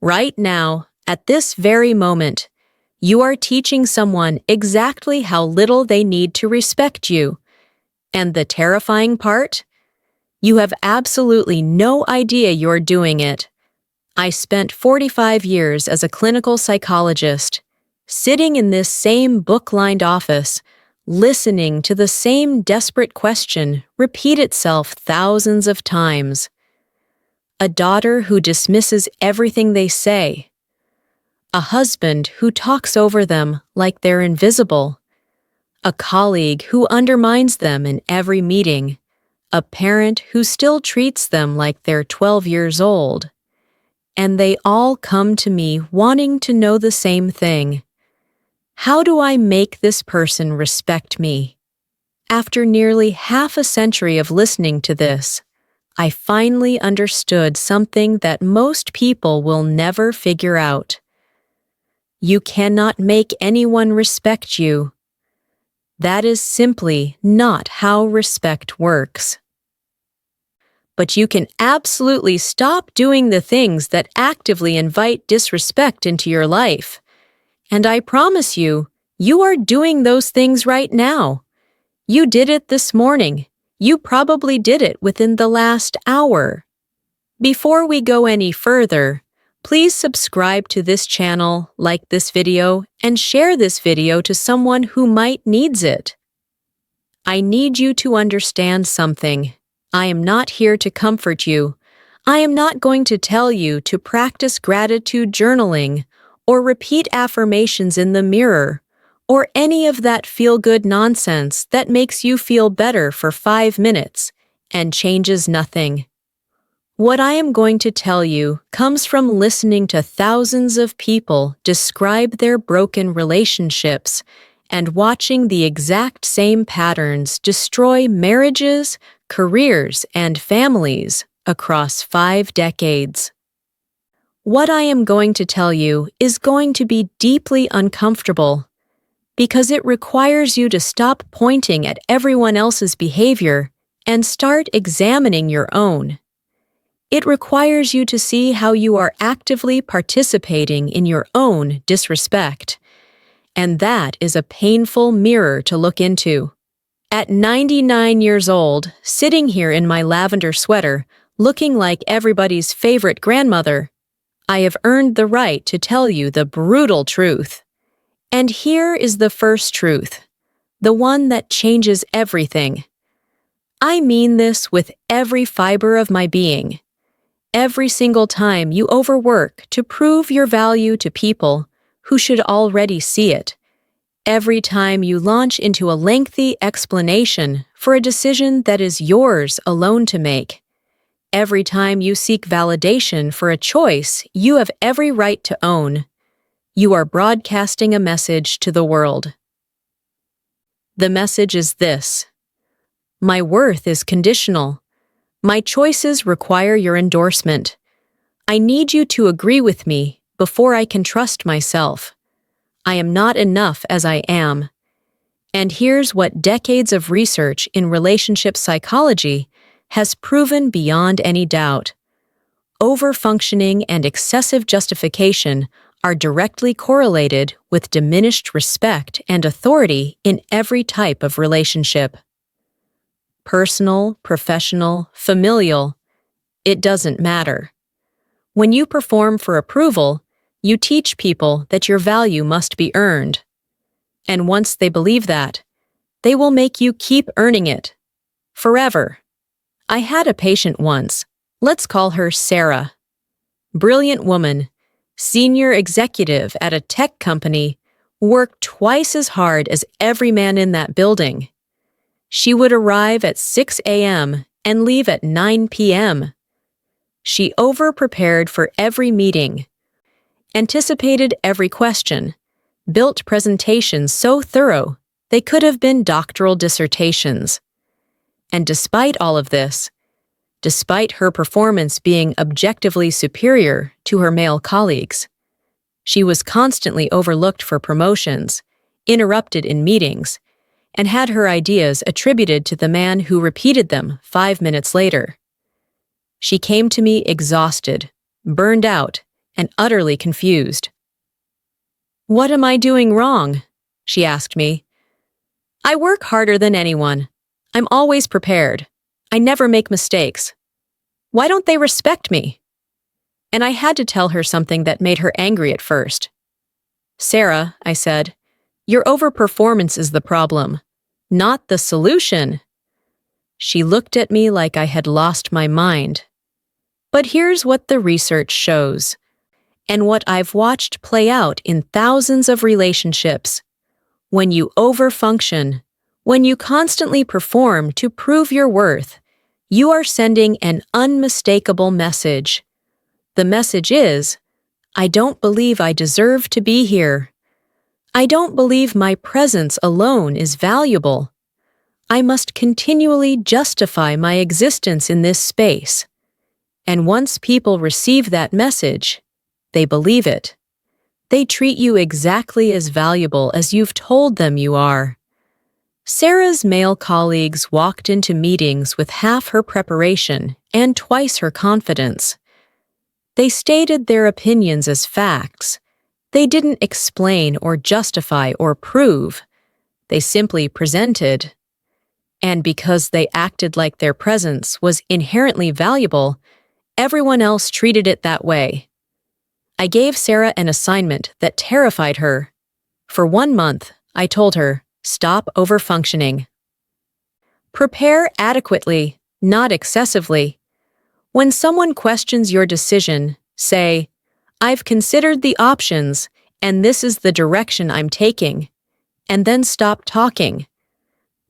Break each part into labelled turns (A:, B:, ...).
A: Right now, at this very moment, you are teaching someone exactly how little they need to respect you. And the terrifying part? You have absolutely no idea you're doing it. I spent 45 years as a clinical psychologist, sitting in this same book-lined office, listening to the same desperate question repeat itself thousands of times. A daughter who dismisses everything they say. A husband who talks over them like they're invisible. A colleague who undermines them in every meeting. A parent who still treats them like they're 12 years old. And they all come to me wanting to know the same thing. How do I make this person respect me? After nearly half a century of listening to this, I finally understood something that most people will never figure out. You cannot make anyone respect you. That is simply not how respect works. But you can absolutely stop doing the things that actively invite disrespect into your life. And I promise you, you are doing those things right now. You did it this morning. You probably did it within the last hour. Before we go any further, please subscribe to this channel, like this video, and share this video to someone who might needs it. I need you to understand something. I am not here to comfort you. I am not going to tell you to practice gratitude journaling or repeat affirmations in the mirror or any of that feel-good nonsense that makes you feel better for 5 minutes and changes nothing. What I am going to tell you comes from listening to thousands of people describe their broken relationships and watching the exact same patterns destroy marriages, careers, and families across 5 decades. What I am going to tell you is going to be deeply uncomfortable because it requires you to stop pointing at everyone else's behavior and start examining your own. It requires you to see how you are actively participating in your own disrespect. And that is a painful mirror to look into. At 99 years old, sitting here in my lavender sweater, looking like everybody's favorite grandmother, I have earned the right to tell you the brutal truth. And here is the first truth, the one that changes everything. I mean this with every fiber of my being. Every single time you overwork to prove your value to people who should already see it, every time you launch into a lengthy explanation for a decision that is yours alone to make, every time you seek validation for a choice you have every right to own, you are broadcasting a message to the world. The message is this: my worth is conditional. My choices require your endorsement. I need you to agree with me before I can trust myself. I am not enough as I am. And here's what decades of research in relationship psychology has proven beyond any doubt. Overfunctioning and excessive justification are directly correlated with diminished respect and authority in every type of relationship. Personal, professional, familial, it doesn't matter. When you perform for approval, you teach people that your value must be earned. And once they believe that, they will make you keep earning it. Forever. I had a patient once. Let's call her Sarah. Brilliant woman, senior executive at a tech company, worked twice as hard as every man in that building. She would arrive at 6 a.m. and leave at 9 p.m. She over-prepared for every meeting, anticipated every question, built presentations so thorough they could have been doctoral dissertations. And despite all of this, despite her performance being objectively superior to her male colleagues, she was constantly overlooked for promotions, interrupted in meetings, and had her ideas attributed to the man who repeated them 5 minutes later. She came to me exhausted, burned out, and utterly confused. "What am I doing wrong?" she asked me. "I work harder than anyone. I'm always prepared. I never make mistakes. Why don't they respect me?" And I had to tell her something that made her angry at first. "Sarah," I said, "your overperformance is the problem, not the solution." She looked at me like I had lost my mind. But here's what the research shows, and what I've watched play out in thousands of relationships. When you overfunction, when you constantly perform to prove your worth, you are sending an unmistakable message. The message is, I don't believe I deserve to be here. I don't believe my presence alone is valuable. I must continually justify my existence in this space. And once people receive that message, they believe it. They treat you exactly as valuable as you've told them you are. Sarah's male colleagues walked into meetings with half her preparation and twice her confidence. They stated their opinions as facts. They didn't explain or justify or prove. They simply presented. And because they acted like their presence was inherently valuable, everyone else treated it that way. I gave Sarah an assignment that terrified her. For 1 month, I told her, stop overfunctioning. Prepare adequately, not excessively. When someone questions your decision, say, I've considered the options, and this is the direction I'm taking, and then stop talking.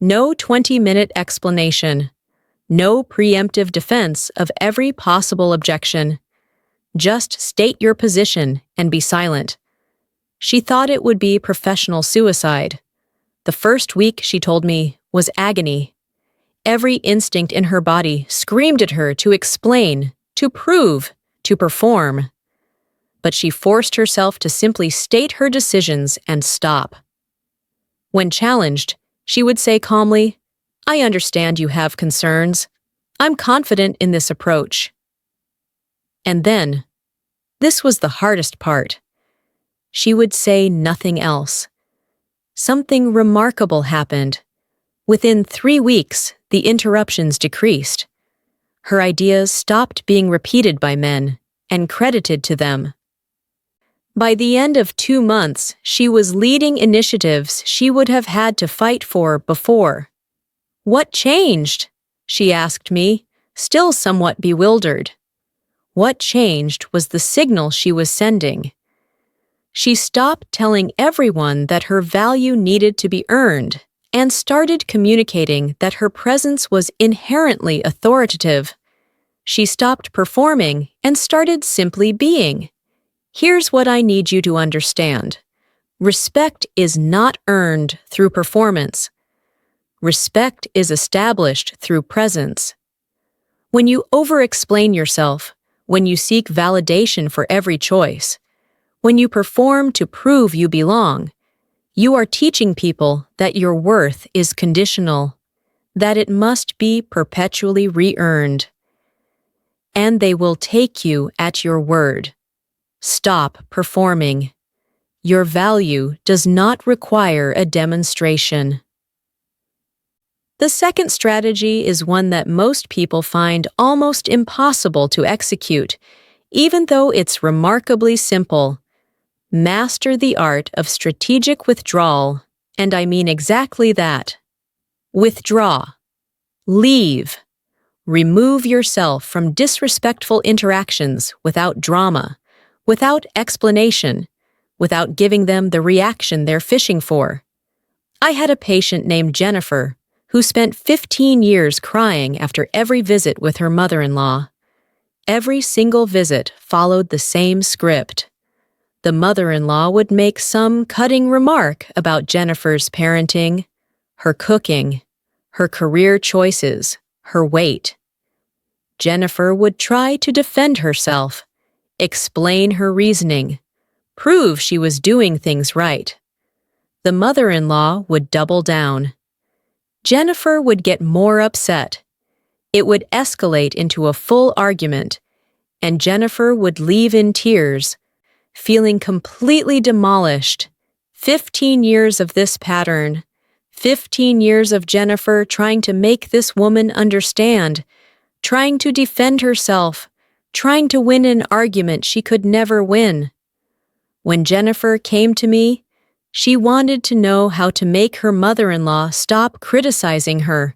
A: No 20-minute explanation. No preemptive defense of every possible objection. Just state your position and be silent. She thought it would be professional suicide. The first week, she told me, was agony. Every instinct in her body screamed at her to explain, to prove, to perform. But she forced herself to simply state her decisions and stop. When challenged, she would say calmly, I understand you have concerns. I'm confident in this approach. And then, this was the hardest part. She would say nothing else. Something remarkable happened. Within 3 weeks, the interruptions decreased. Her ideas stopped being repeated by men and credited to them. By the end of 2 months, she was leading initiatives she would have had to fight for before. What changed? She asked me, still somewhat bewildered. What changed was the signal she was sending. She stopped telling everyone that her value needed to be earned and started communicating that her presence was inherently authoritative. She stopped performing and started simply being. Here's what I need you to understand. Respect is not earned through performance. Respect is established through presence. When you over-explain yourself, when you seek validation for every choice, when you perform to prove you belong, you are teaching people that your worth is conditional, that it must be perpetually re-earned. And they will take you at your word. Stop performing. Your value does not require a demonstration. The second strategy is one that most people find almost impossible to execute, even though it's remarkably simple. Master the art of strategic withdrawal, and I mean exactly that. Withdraw. Leave. Remove yourself from disrespectful interactions without drama, without explanation, without giving them the reaction they're fishing for. I had a patient named Jennifer who spent 15 years crying after every visit with her mother-in-law. Every single visit followed the same script. The mother-in-law would make some cutting remark about Jennifer's parenting, her cooking, her career choices, her weight. Jennifer would try to defend herself, explain her reasoning, prove she was doing things right. The mother-in-law would double down. Jennifer would get more upset. It would escalate into a full argument, and Jennifer would leave in tears, feeling completely demolished. 15 years of this pattern. 15 years of Jennifer trying to make this woman understand, trying to defend herself, trying to win an argument she could never win. When Jennifer came to me, she wanted to know how to make her mother-in-law stop criticizing her.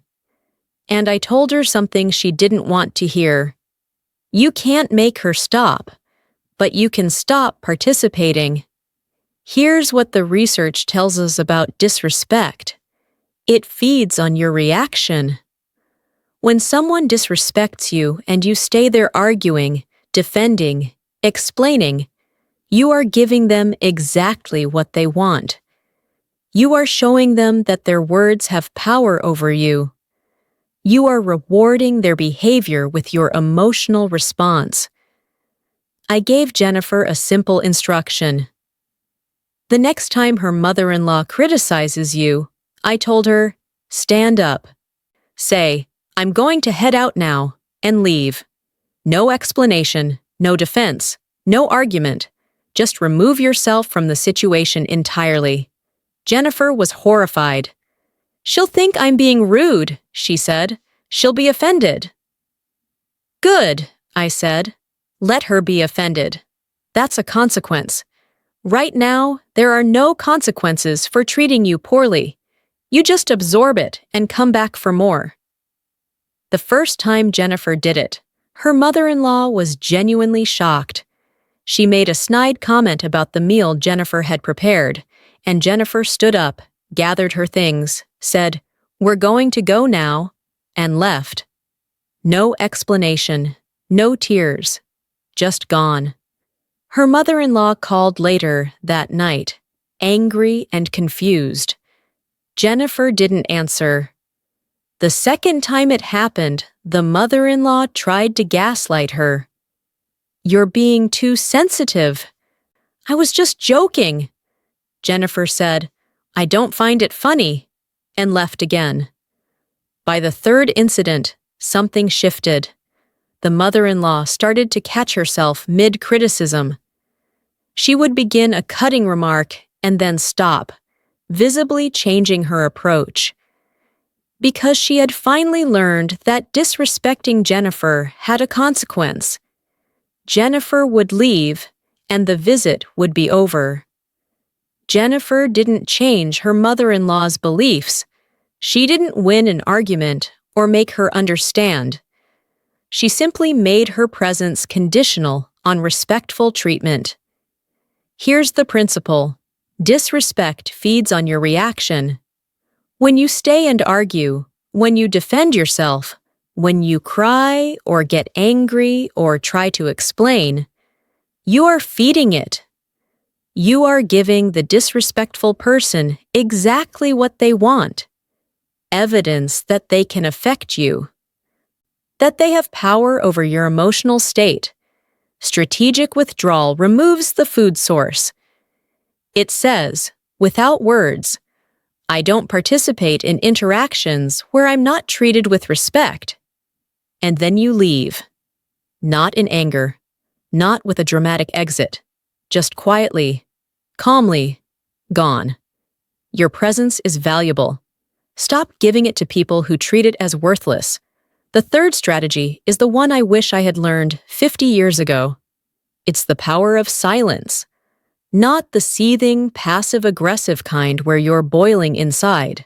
A: And I told her something she didn't want to hear. You can't make her stop, but you can stop participating. Here's what the research tells us about disrespect. It feeds on your reaction. When someone disrespects you and you stay there arguing, defending, explaining, you are giving them exactly what they want. You are showing them that their words have power over you. You are rewarding their behavior with your emotional response. I gave Jennifer a simple instruction. The next time her mother-in-law criticizes you, I told her, stand up. Say, I'm going to head out now, and leave. No explanation, no defense, no argument. Just remove yourself from the situation entirely. Jennifer was horrified. She'll think I'm being rude, she said. She'll be offended. Good, I said. Let her be offended. That's a consequence. Right now, there are no consequences for treating you poorly. You just absorb it and come back for more. The first time Jennifer did it, her mother-in-law was genuinely shocked. She made a snide comment about the meal Jennifer had prepared, and Jennifer stood up, gathered her things, said, "We're going to go now," and left. No explanation, no tears, just gone. Her mother-in-law called later that night, angry and confused. Jennifer didn't answer. The second time it happened, the mother-in-law tried to gaslight her. You're being too sensitive. I was just joking. Jennifer said, I don't find it funny, and left again. By the third incident, something shifted. The mother-in-law started to catch herself mid-criticism. She would begin a cutting remark and then stop, visibly changing her approach. Because she had finally learned that disrespecting Jennifer had a consequence. Jennifer would leave, and the visit would be over. Jennifer didn't change her mother-in-law's beliefs. She didn't win an argument or make her understand. She simply made her presence conditional on respectful treatment. Here's the principle. Disrespect feeds on your reaction. When you stay and argue, when you defend yourself, when you cry or get angry or try to explain, you are feeding it. You are giving the disrespectful person exactly what they want. Evidence that they can affect you. That they have power over your emotional state. Strategic withdrawal removes the food source. It says, without words, I don't participate in interactions where I'm not treated with respect. And then you leave. Not in anger, not with a dramatic exit, just quietly, calmly, gone. Your presence is valuable. Stop giving it to people who treat it as worthless. The third strategy is the one I wish I had learned 50 years ago. It's the power of silence. Not the seething, passive-aggressive kind where you're boiling inside.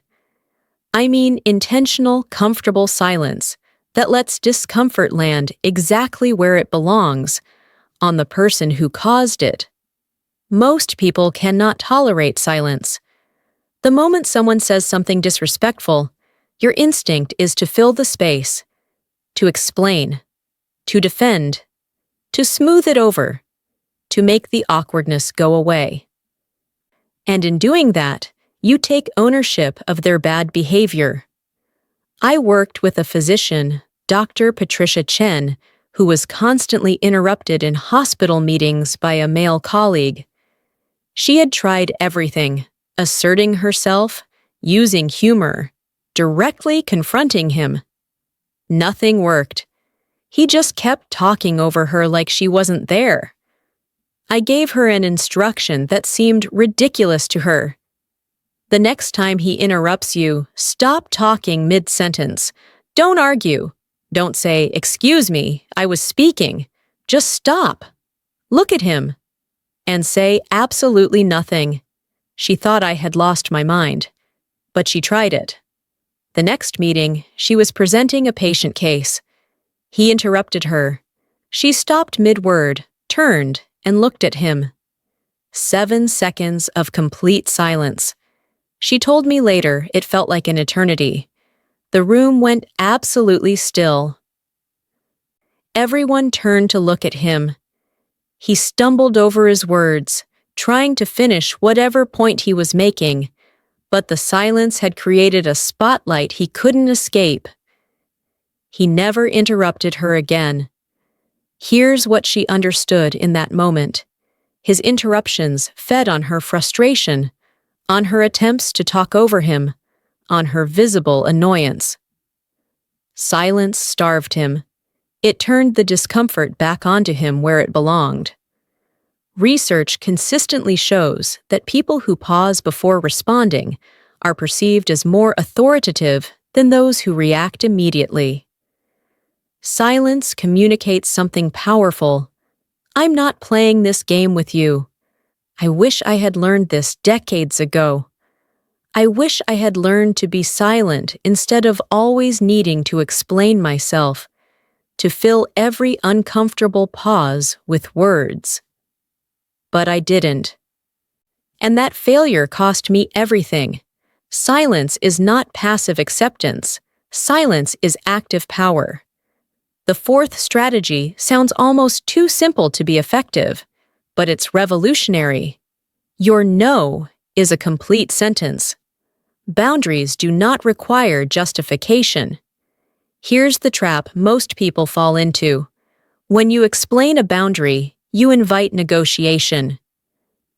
A: I mean intentional, comfortable silence that lets discomfort land exactly where it belongs, on the person who caused it. Most people cannot tolerate silence. The moment someone says something disrespectful, your instinct is to fill the space, to explain, to defend, to smooth it over, to make the awkwardness go away. And in doing that, you take ownership of their bad behavior. I worked with a physician, Dr. Patricia Chen, who was constantly interrupted in hospital meetings by a male colleague. She had tried everything, asserting herself, using humor, directly confronting him. Nothing worked. He just kept talking over her like she wasn't there. I gave her an instruction that seemed ridiculous to her. The next time he interrupts you, stop talking mid-sentence. Don't argue. Don't say, "Excuse me, I was speaking." Just stop. Look at him. And say absolutely nothing. She thought I had lost my mind, but she tried it. The next meeting, she was presenting a patient case. He interrupted her. She stopped mid-word, turned, and looked at him. 7 seconds of complete silence. She told me later it felt like an eternity. The room went absolutely still. Everyone turned to look at him. He stumbled over his words, trying to finish whatever point he was making, but the silence had created a spotlight he couldn't escape. He never interrupted her again. Here's what she understood in that moment. His interruptions fed on her frustration, on her attempts to talk over him, on her visible annoyance. Silence starved him. It turned the discomfort back onto him where it belonged. Research consistently shows that people who pause before responding are perceived as more authoritative than those who react immediately. Silence communicates something powerful. I'm not playing this game with you. I wish I had learned this decades ago. I wish I had learned to be silent instead of always needing to explain myself, to fill every uncomfortable pause with words. But I didn't. And that failure cost me everything. Silence is not passive acceptance. Silence is active power. The fourth strategy sounds almost too simple to be effective, but it's revolutionary. Your no is a complete sentence. Boundaries do not require justification. Here's the trap most people fall into. When you explain a boundary, you invite negotiation.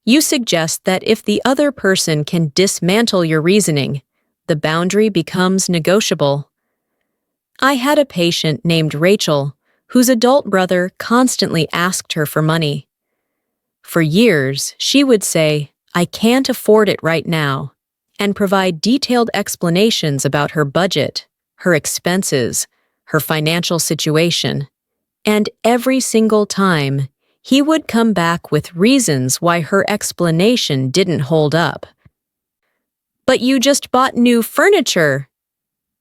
A: You suggest that if the other person can dismantle your reasoning, the boundary becomes negotiable. I had a patient named Rachel, whose adult brother constantly asked her for money. For years, she would say, "I can't afford it right now," and provide detailed explanations about her budget, her expenses, her financial situation. And every single time, he would come back with reasons why her explanation didn't hold up. "But you just bought new furniture.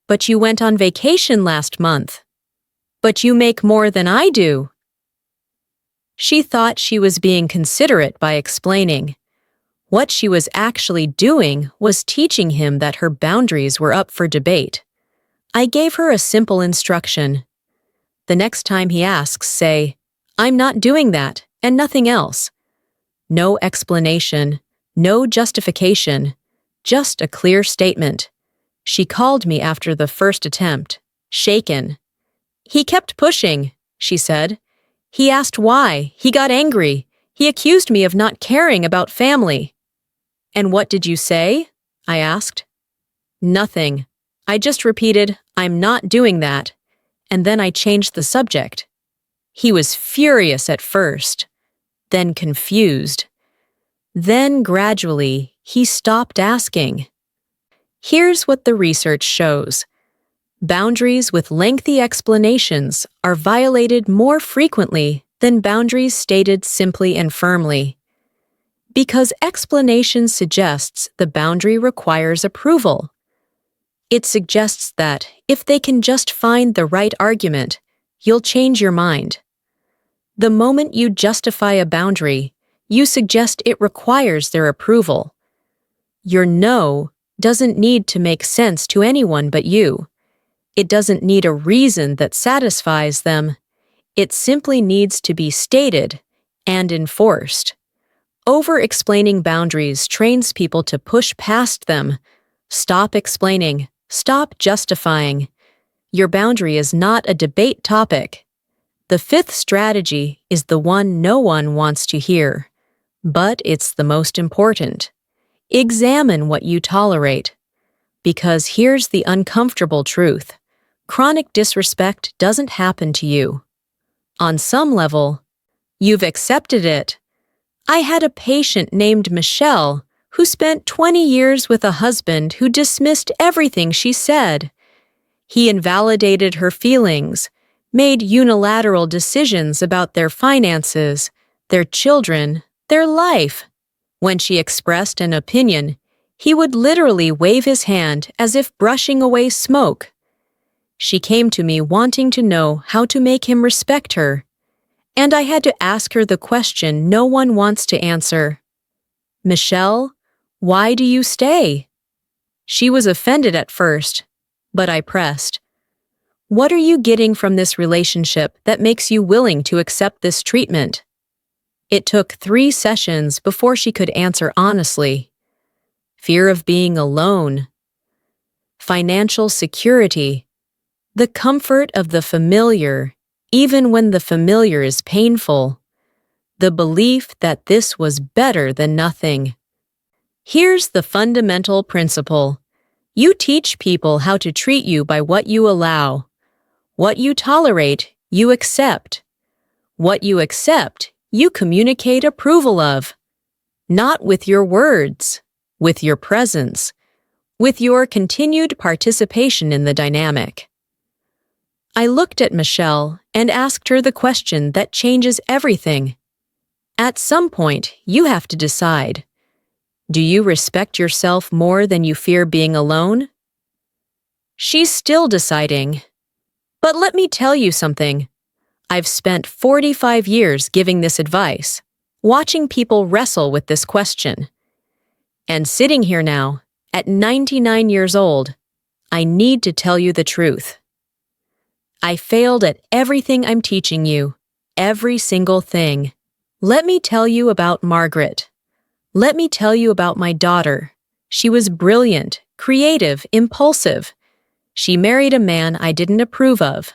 A: But you went on vacation last month. But you make more than I do." She thought she was being considerate by explaining. What she was actually doing was teaching him that her boundaries were up for debate. I gave her a simple instruction. The next time he asks, say, "I'm not doing that," and nothing else. No explanation, no justification, just a clear statement. She called me after the first attempt, shaken. "He kept pushing," she said. "He asked why. He got angry. He accused me of not caring about family." "And what did you say?" I asked. "Nothing. I just repeated, 'I'm not doing that,' and then I changed the subject." He was furious at first, then confused. Then gradually, he stopped asking. Here's what the research shows. Boundaries with lengthy explanations are violated more frequently than boundaries stated simply and firmly. Because explanation suggests the boundary requires approval. It suggests that if they can just find the right argument, you'll change your mind. The moment you justify a boundary, you suggest it requires their approval. Your no doesn't need to make sense to anyone but you. It doesn't need a reason that satisfies them. It simply needs to be stated and enforced. Over-explaining boundaries trains people to push past them. Stop explaining. Stop justifying. Your boundary is not a debate topic. The fifth strategy is the one no one wants to hear, but it's the most important. Examine what you tolerate. Because here's the uncomfortable truth. Chronic disrespect doesn't happen to you. On some level, you've accepted it, I had a patient named Michelle who spent 20 years with a husband who dismissed everything she said. He invalidated her feelings, made unilateral decisions about their finances, their children, their life. When she expressed an opinion, he would literally wave his hand as if brushing away smoke. She came to me wanting to know how to make him respect her, and I had to ask her the question no one wants to answer. Michelle, why do you stay? She was offended at first, but I pressed. What are you getting from this relationship that makes you willing to accept this treatment? It took 3 sessions before she could answer honestly. Fear of being alone, financial security, the comfort of the familiar, even when the familiar is painful, the belief that this was better than nothing. Here's the fundamental principle. You teach people how to treat you by what you allow. What you tolerate, you accept. What you accept, you communicate approval of. Not with your words, with your presence, with your continued participation in the dynamic. I looked at Michelle and asked her the question that changes everything. At some point, you have to decide. Do you respect yourself more than you fear being alone? She's still deciding. But let me tell you something. I've spent 45 years giving this advice, watching people wrestle with this question. And sitting here now, at 99 years old, I need to tell you the truth. I failed at everything I'm teaching you, every single thing. Let me tell you about Margaret. Let me tell you about my daughter. She was brilliant, creative, impulsive. She married a man I didn't approve of.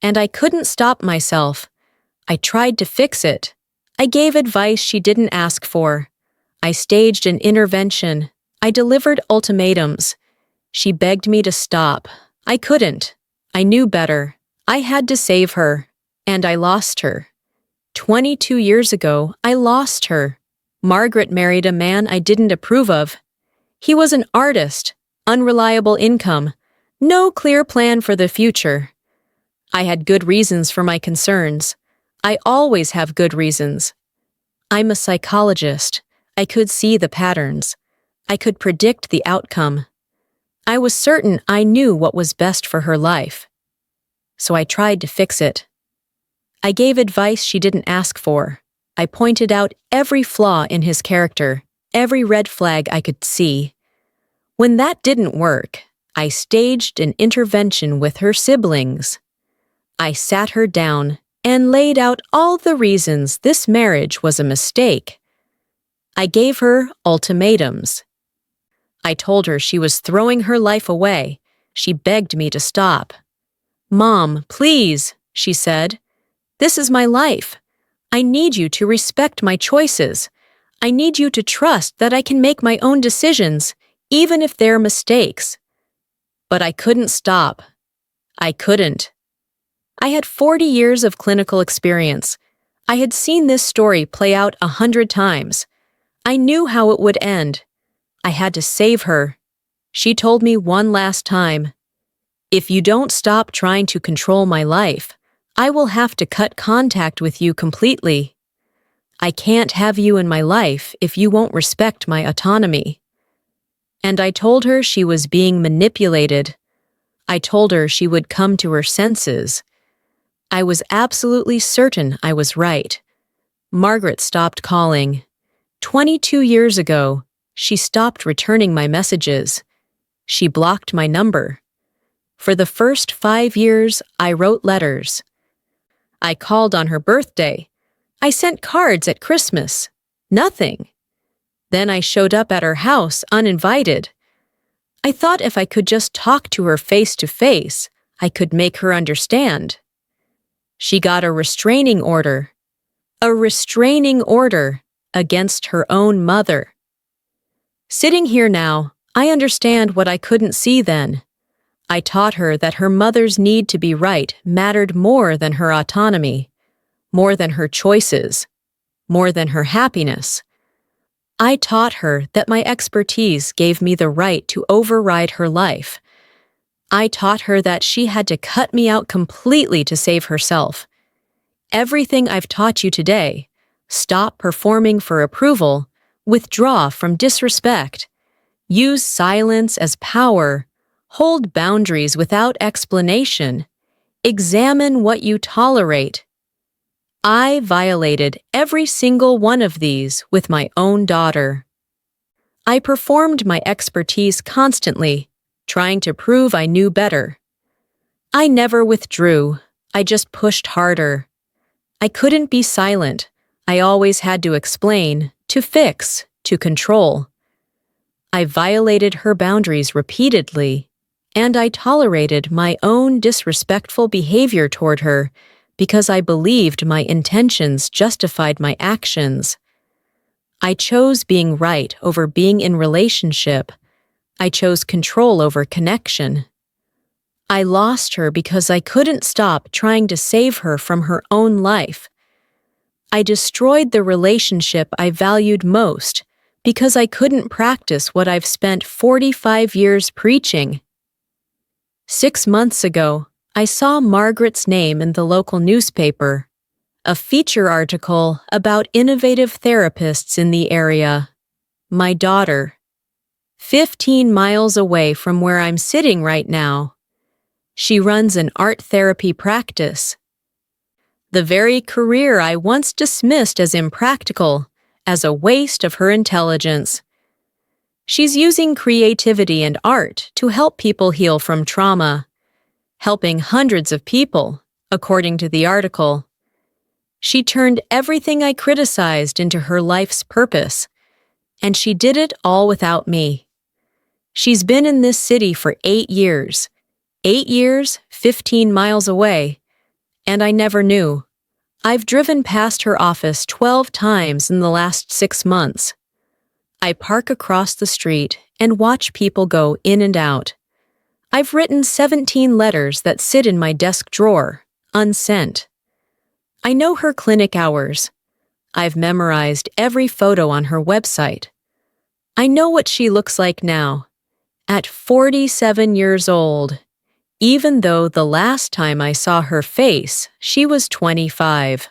A: And I couldn't stop myself. I tried to fix it. I gave advice she didn't ask for. I staged an intervention. I delivered ultimatums. She begged me to stop. I couldn't. I knew better. I had to save her. And I lost her. 22 years ago, I lost her. Margaret married a man I didn't approve of. He was an artist, unreliable income, no clear plan for the future. I had good reasons for my concerns. I always have good reasons. I'm a psychologist. I could see the patterns. I could predict the outcome. I was certain I knew what was best for her life. So I tried to fix it. I gave advice she didn't ask for. I pointed out every flaw in his character, every red flag I could see. When that didn't work, I staged an intervention with her siblings. I sat her down and laid out all the reasons this marriage was a mistake. I gave her ultimatums. I told her she was throwing her life away. She begged me to stop. "Mom, please," she said. "This is my life. I need you to respect my choices. I need you to trust that I can make my own decisions, even if they're mistakes." But I couldn't stop. I couldn't. I had 40 years of clinical experience. I had seen this story play out 100 times. I knew how it would end. I had to save her. She told me one last time, "If you don't stop trying to control my life, I will have to cut contact with you completely. I can't have you in my life if you won't respect my autonomy." And I told her she was being manipulated. I told her she would come to her senses. I was absolutely certain I was right. Margaret stopped calling. 22 years ago, she stopped returning my messages. She blocked my number. For the first 5 years, I wrote letters. I called on her birthday. I sent cards at Christmas. Nothing. Then I showed up at her house uninvited. I thought if I could just talk to her face to face, I could make her understand. She got a restraining order. A restraining order against her own mother. Sitting here now, I understand what I couldn't see then. I taught her that her mother's need to be right mattered more than her autonomy, more than her choices. more than her happiness. I taught her that my expertise gave me the right to override her life. I taught her that she had to cut me out completely to save herself. Everything I've taught you today, stop performing for approval, withdraw from disrespect, use silence as power, hold boundaries without explanation, examine what you tolerate. I violated every single one of these with my own daughter. I performed my expertise constantly, trying to prove I knew better. I never withdrew, I just pushed harder. I couldn't be silent. I always had to explain, to fix, to control. I violated her boundaries repeatedly, and I tolerated my own disrespectful behavior toward her because I believed my intentions justified my actions. I chose being right over being in relationship. I chose control over connection. I lost her because I couldn't stop trying to save her from her own life. I destroyed the relationship I valued most because I couldn't practice what I've spent 45 years preaching. 6 months ago, I saw Margaret's name in the local newspaper, a feature article about innovative therapists in the area. My daughter, 15 miles away from where I'm sitting right now. She runs an art therapy practice. The very career I once dismissed as impractical, as a waste of her intelligence. She's using creativity and art to help people heal from trauma, helping hundreds of people, according to the article. She turned everything I criticized into her life's purpose, and she did it all without me. She's been in this city for 8 years. 8 years, 15 miles away, and I never knew. I've driven past her office 12 times in the last 6 months. I park across the street and watch people go in and out. I've written 17 letters that sit in my desk drawer, unsent. I know her clinic hours. I've memorized every photo on her website. I know what she looks like now, at 47 years old, even though the last time I saw her face, she was 25.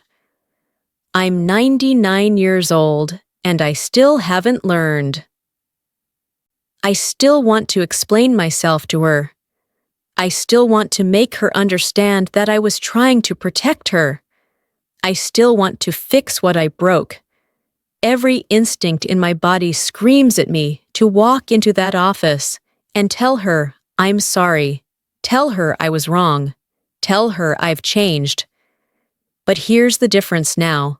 A: I'm 99 years old, and I still haven't learned. I still want to explain myself to her. I still want to make her understand that I was trying to protect her. I still want to fix what I broke. Every instinct in my body screams at me to walk into that office and tell her I'm sorry. Tell her I was wrong. Tell her I've changed. But here's the difference now.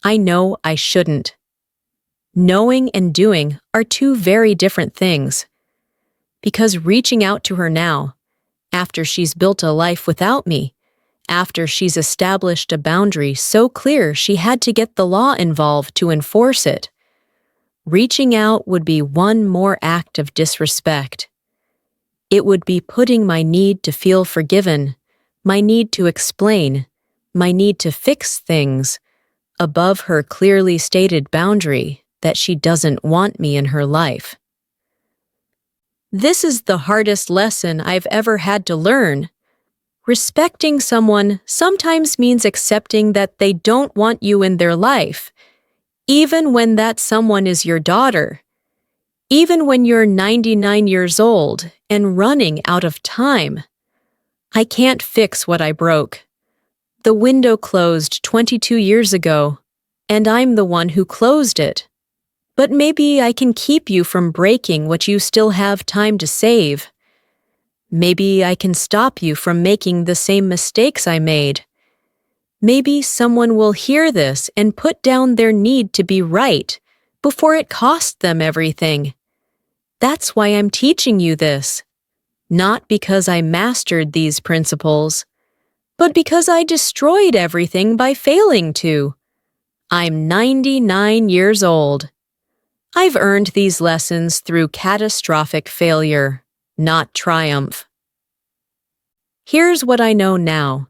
A: I know I shouldn't. Knowing and doing are two very different things. Because reaching out to her now, after she's built a life without me, after she's established a boundary so clear she had to get the law involved to enforce it, reaching out would be one more act of disrespect. It would be putting my need to feel forgiven, my need to explain, my need to fix things, above her clearly stated boundary that she doesn't want me in her life. This is the hardest lesson I've ever had to learn. Respecting someone sometimes means accepting that they don't want you in their life, even when that someone is your daughter. Even when you're 99 years old and running out of time. I can't fix what I broke. The window closed 22 years ago, and I'm the one who closed it. But maybe I can keep you from breaking what you still have time to save. Maybe I can stop you from making the same mistakes I made. Maybe someone will hear this and put down their need to be right before it costs them everything. That's why I'm teaching you this. Not because I mastered these principles, but because I destroyed everything by failing to. I'm 99 years old. I've earned these lessons through catastrophic failure, not triumph. Here's what I know now.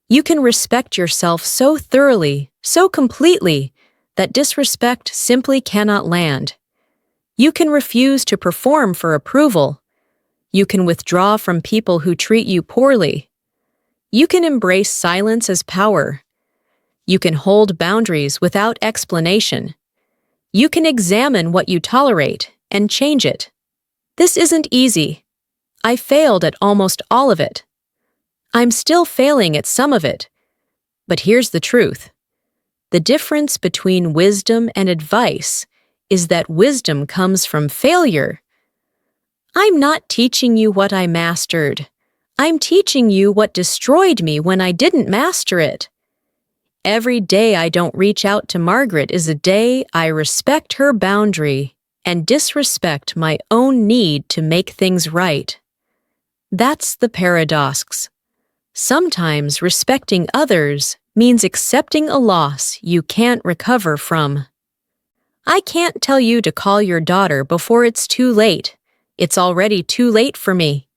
A: You can respect yourself so thoroughly, so completely, that disrespect simply cannot land. You can refuse to perform for approval. You can withdraw from people who treat you poorly. You can embrace silence as power. You can hold boundaries without explanation. You can examine what you tolerate and change it. This isn't easy. I failed at almost all of it. I'm still failing at some of it. But here's the truth. The difference between wisdom and advice is that wisdom comes from failure. I'm not teaching you what I mastered. I'm teaching you what destroyed me when I didn't master it. Every day I don't reach out to Margaret is a day I respect her boundary and disrespect my own need to make things right. That's the paradox. Sometimes respecting others means accepting a loss you can't recover from. I can't tell you to call your daughter before it's too late. It's already too late for me.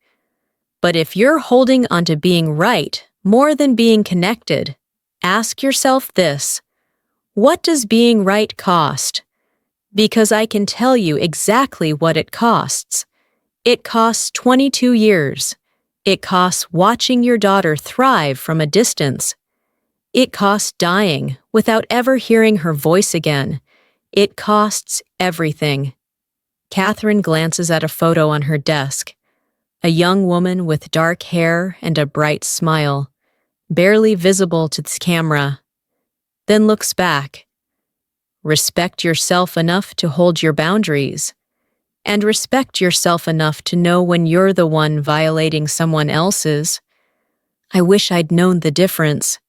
A: But if you're holding onto being right more than being connected, ask yourself this: what does being right cost? Because I can tell you exactly what it costs. It costs 22 years. It costs watching your daughter thrive from a distance. It costs dying without ever hearing her voice again. It costs everything. Katherine glances at a photo on her desk. A young woman with dark hair and a bright smile, barely visible to the camera. Then looks back. Respect yourself enough to hold your boundaries. And respect yourself enough to know when you're the one violating someone else's. I wish I'd known the difference.